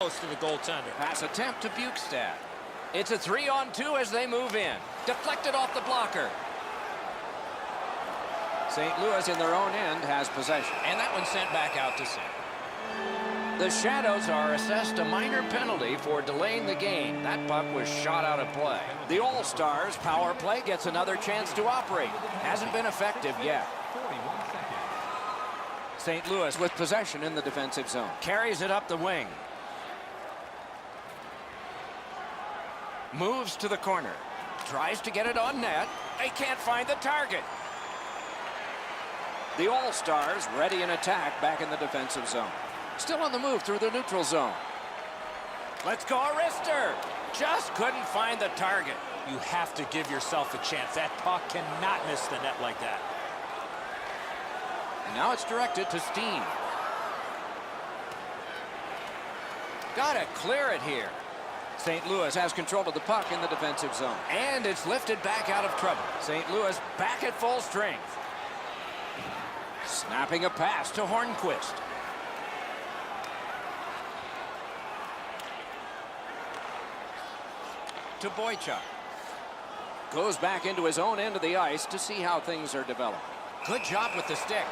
close to the goaltender. Pass attempt to Bukestad. It's a 3-on-2 as they move in. Deflected off the blocker. St. Louis in their own end has possession. And that one sent back out to center. The Shadows are assessed a minor penalty for delaying the game. That puck was shot out of play. The All-Stars power play gets another chance to operate. Hasn't been effective yet. St. Louis with possession in the defensive zone. Carries it up the wing. Moves to the corner. Tries to get it on net. They can't find the target. The All-Stars ready in attack back in the defensive zone. Still on the move through the neutral zone. Let's go, Arister. Just couldn't find the target. You have to give yourself a chance. That puck cannot miss the net like that. And now it's directed to Steen. Gotta clear it here. St. Louis has control of the puck in the defensive zone. And it's lifted back out of trouble. St. Louis back at full strength. Snapping a pass to Hornquist. To Boychuk. Goes back into his own end of the ice to see how things are developing. Good job with the stick.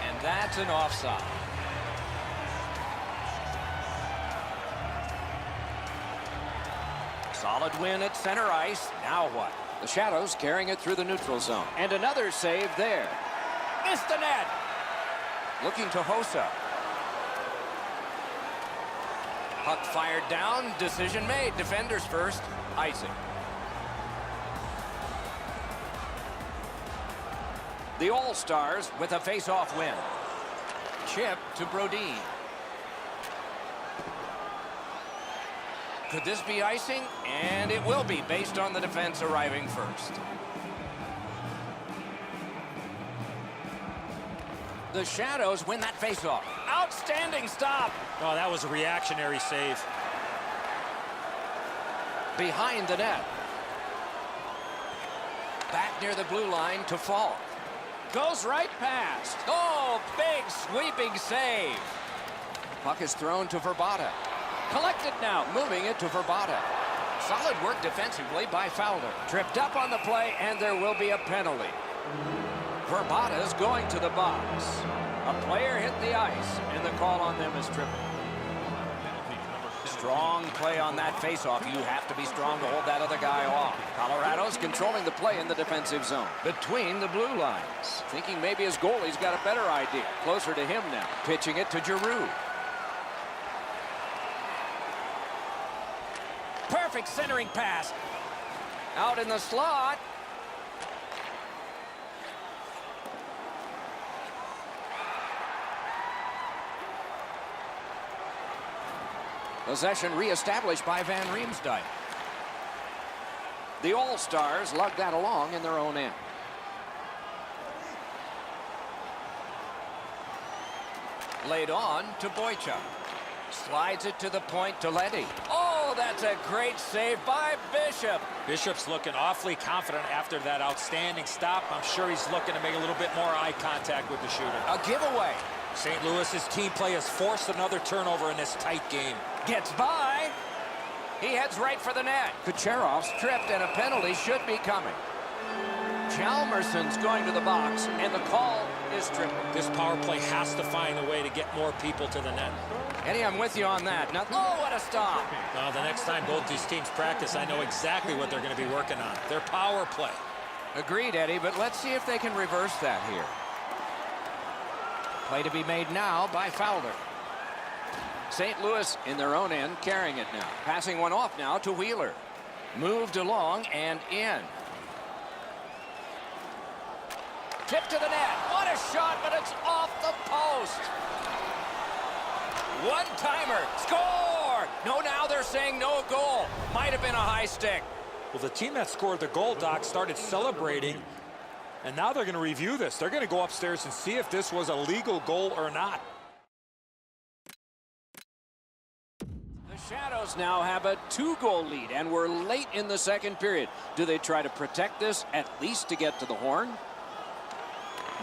And that's an offside. Solid win at center ice. Now what? The Shadows carrying it through the neutral zone. And another save there. Missed the net. Looking to Hossa. Puck fired down. Decision made. Defenders first. Icing. The All-Stars with a face-off win. Chip to Brodin. Could this be icing? And it will be based on the defense arriving first. The Shadows win that face-off. Outstanding stop. Oh, that was a reactionary save. Behind the net. Back near the blue line to Falk. Goes right past. Oh, big sweeping save. Puck is thrown to Verbata. Collected now, moving it to Verbata. Solid work defensively by Fowler. Tripped up on the play, and there will be a penalty. Verbata's going to the box. A player hit the ice, and the call on them is tripping. Strong play on that faceoff. You have to be strong to hold that other guy off. Colorado's controlling the play in the defensive zone. Between the blue lines. Thinking maybe his goalie's got a better idea. Closer to him now. Pitching it to Giroux. Perfect centering pass. Out in the slot. Possession reestablished by Van Riemsdyk. The All-Stars lug that along in their own end. Laid on to Boychuk. Slides it to the point to Leddy. Oh, that's a great save by Bishop. Bishop's looking awfully confident after that outstanding stop. I'm sure he's looking to make a little bit more eye contact with the shooter. A giveaway. St. Louis's team play has forced another turnover in this tight game. Gets by. He heads right for the net. Kucherov's tripped, and a penalty should be coming. Chalmerson's going to the box, and the call is tripping. This power play has to find a way to get more people to the net. Eddie, I'm with you on that. Now, oh, what a stop. Well, the next time both these teams practice, I know exactly what they're going to be working on. Their power play. Agreed, Eddie, but let's see if they can reverse that here. Play to be made now by Fowler. St. Louis in their own end carrying it now. Passing one off now to Wheeler. Moved along and in. Tip to the net. What a shot, but it's off the post. One-timer. Score! No, now they're saying no goal. Might have been a high stick. Well, the team that scored the goal, Doc, started celebrating, and now they're going to review this. They're going to go upstairs and see if this was a legal goal or not. The Shadows now have a 2-goal lead, and we're late in the second period. Do they try to protect this, at least to get to the horn?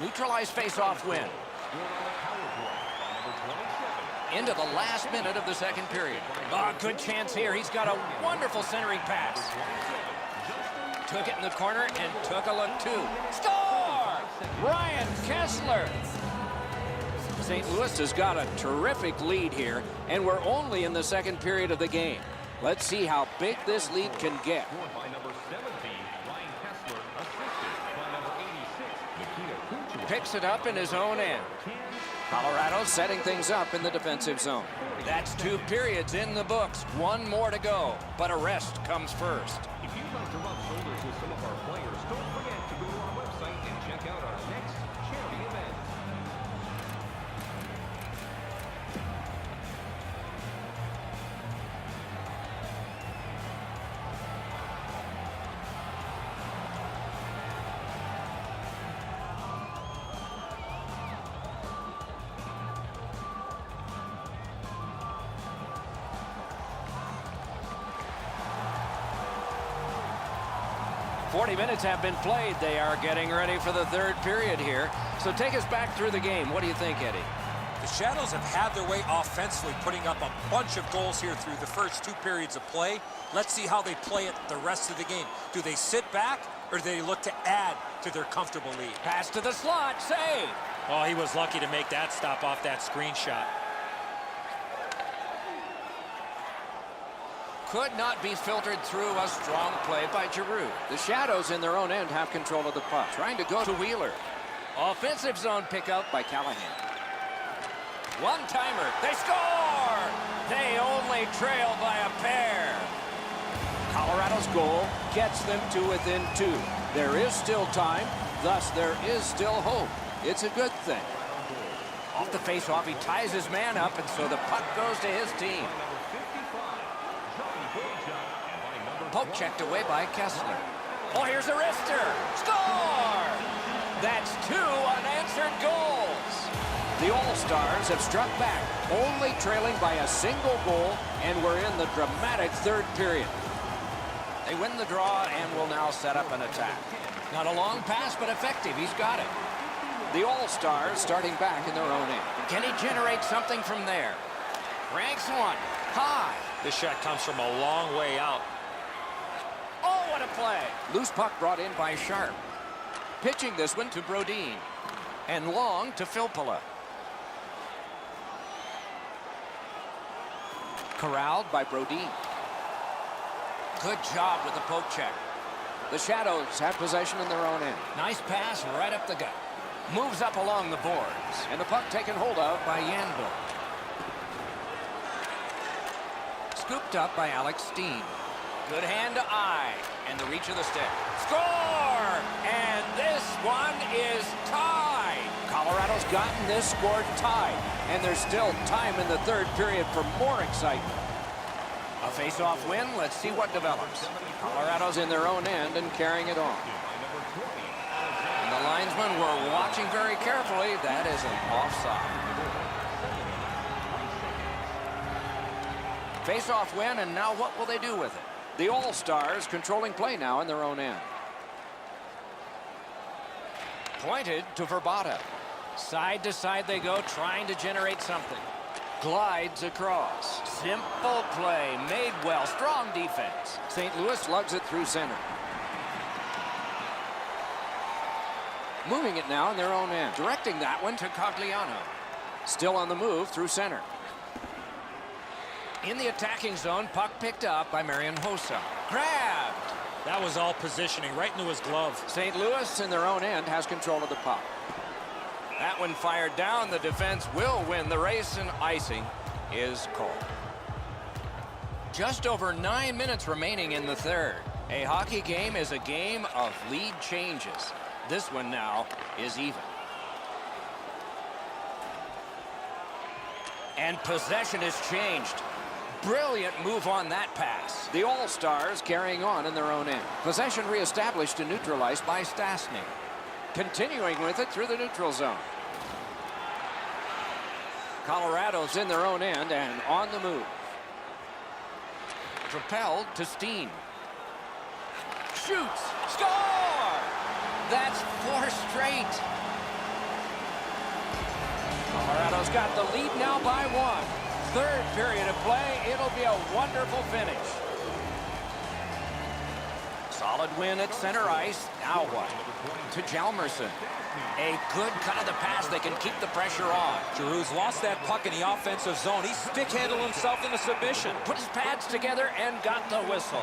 Neutralized face-off win. into the last minute of the second period. Oh, good chance here. He's got a wonderful centering pass. Took it in the corner and took a look too. Score! Ryan Kessler. St. Louis has got a terrific lead here, and we're only in the second period of the game. Let's see how big this lead can get. Picks it up in his own end. Colorado setting things up in the defensive zone. That's 2 periods in the books. 1 more to go, but a rest comes first. If you'd like to rub shoulders with some of our players, don't forget to go to our website and check out our next charity event. Forty minutes have been played. They are getting ready for the third period here. So take us back through the game. What do you think, Eddie? The Shadows have had their way offensively, putting up a bunch of goals here through the first 2 periods of play. Let's see how they play it the rest of the game. Do they sit back, or do they look to add to their comfortable lead? Pass to the slot. Save. Oh, he was lucky to make that stop off that screen shot. Could not be filtered through. A strong play by Giroux. The Shadows in their own end have control of the puck. Trying to go to Wheeler. Offensive zone pickup by Callahan. One-timer. They score! They only trail by a pair. Colorado's goal gets them to within 2. There is still time. Thus, there is still hope. It's a good thing. Off the face-off, he ties his man up, and so the puck goes to his team. Poke checked away by Kessler. Oh, here's a wrister. Score! That's 2 unanswered goals. The All-Stars have struck back, only trailing by a single goal, and we're in the dramatic third period. They win the draw and will now set up an attack. Not a long pass, but effective. He's got it. The All-Stars starting back in their own end. Can he generate something from there? Ranks one. High. This shot comes from a long way out. Oh, what a play. Loose puck brought in by Sharp. Pitching this one to Brodin. And long to Filppula. Corralled by Brodin. Good job with the poke check. The Shadows have possession in their own end. Nice pass right up the gut. Moves up along the boards. And the puck taken hold of by Yandel. Scooped up by Alex Steen. Good hand to eye, and the reach of the stick. Score! And this one is tied. Colorado's gotten this score tied, and there's still time in the third period for more excitement. A face-off win. Let's see what develops. Colorado's in their own end and carrying it on. And the linesmen were watching very carefully. That is an offside. Face-off win, and now what will they do with it? The All-Stars controlling play now in their own end. Pointed to Verbata. Side to side they go, trying to generate something. Glides across. Simple play, made well, strong defense. St. Louis lugs it through center. Moving it now in their own end. Directing that one to Cogliano. Still on the move through center. In the attacking zone, puck picked up by Marian Hossa. Grabbed. That was all positioning right into his glove. St. Louis in their own end has control of the puck. That one fired down. The defense will win the race, and icing is called. Just over 9 minutes remaining in the third. A hockey game is a game of lead changes. This one now is even. And possession has changed. Brilliant move on that pass. The All-Stars carrying on in their own end. Possession reestablished and neutralized by Stastny. Continuing with it through the neutral zone. Colorado's in their own end and on the move. Propelled to Steen. Shoots. Score! That's 4 straight. Colorado's got the lead now by 1. Third period of play. It'll be a wonderful finish. Solid win at center ice. Now what? To Hjalmarsson. A good cut of the pass. They can keep the pressure on. Giroux's lost that puck in the offensive zone. He stick-handled himself in a submission. Put his pads together and got the whistle.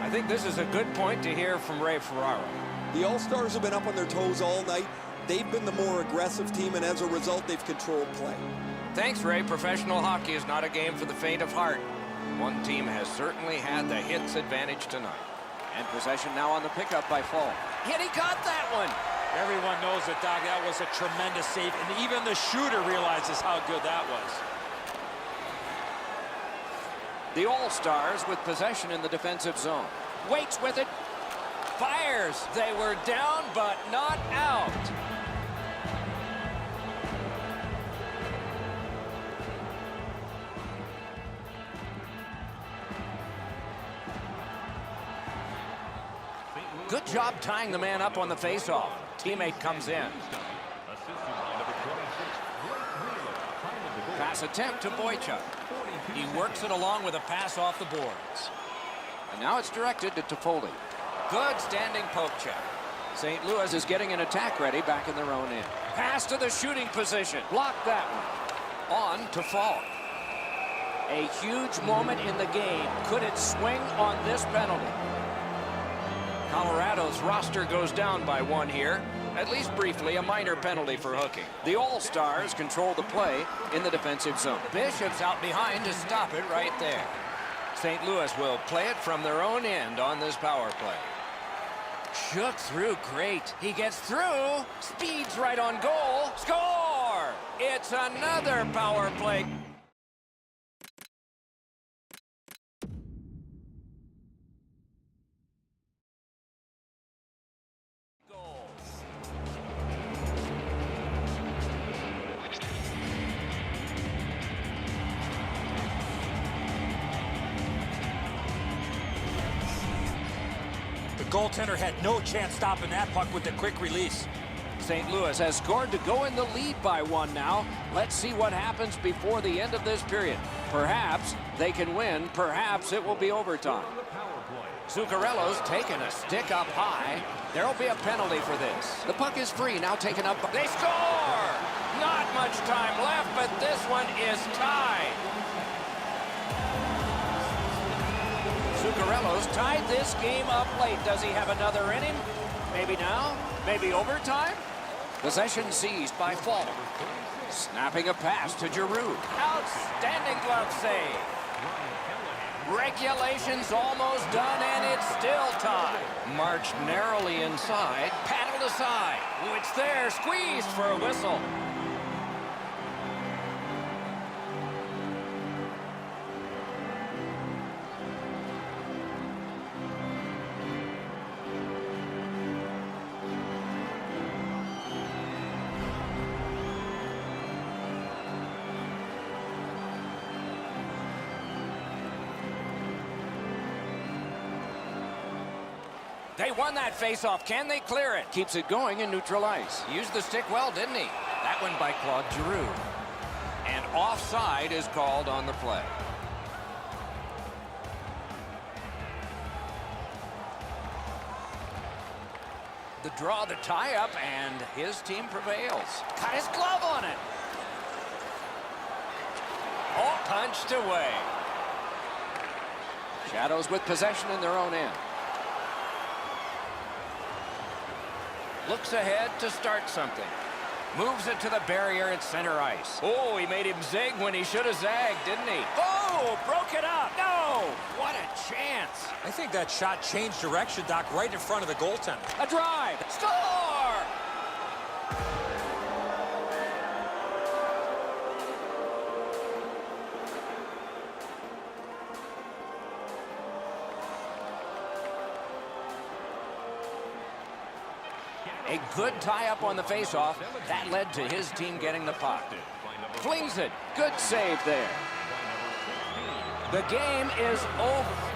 I think this is a good point to hear from Ray Ferraro. The All-Stars have been up on their toes all night. They've been the more aggressive team, and as a result, they've controlled play. Thanks, Ray. Professional hockey is not a game for the faint of heart. One team has certainly had the hits advantage tonight. And possession now on the pickup by Fall. Yet he got that one. Everyone knows it, Doc. That was a tremendous save, and even the shooter realizes how good that was. The All-Stars with possession in the defensive zone. Waits with it. Fires. They were down, but not out. Good job tying the man up on the faceoff. Teammate comes in. Pass attempt to Boychuk. He works it along with a pass off the boards. And now it's directed to Toffoli. Good standing poke check. St. Louis is getting an attack ready back in their own end. Pass to the shooting position. Block that one. On to Falk. A huge moment in the game. Could it swing on this penalty? Colorado's roster goes down by one here. At least briefly, a minor penalty for hooking. The All-Stars control the play in the defensive zone. Bishop's out behind to stop it right there. St. Louis will play it from their own end on this power play. Shook through great. He gets through. Speeds right on goal. Score! It's another power play. The goaltender had no chance stopping that puck with the quick release. St. Louis has scored to go in the lead by one now. Let's see what happens before the end of this period. Perhaps they can win. Perhaps it will be overtime. Zuccarello's taking a stick up high. There will be a penalty for this. The puck is free, now taken up. They score! Not much time left, but this one is tied. Zuccarello's tied this game up late. Does he have another inning? Maybe now? Maybe overtime? Possession seized by Falk. Snapping a pass to Giroux. Outstanding glove save. Regulation's almost done, and it's still tied. Marched narrowly inside. Paddled aside. Oh, it's there. Squeezed for a whistle. They won that faceoff. Can they clear it? Keeps it going in neutral ice. Used the stick well, didn't he? That one by Claude Giroux. And offside is called on the play. The draw, the tie-up, and his team prevails. Got his glove on it. Oh, punched away. Shadows with possession in their own end. Looks ahead to start something. Moves it to the barrier at center ice. Oh, he made him zig when he should have zagged, didn't he? Oh, broke it up. No! What a chance. I think that shot changed direction, Doc, right in front of the goaltender. A drive. Score! A good tie-up on the face-off. That led to his team getting the puck. Flings it. Good save there. The game is over.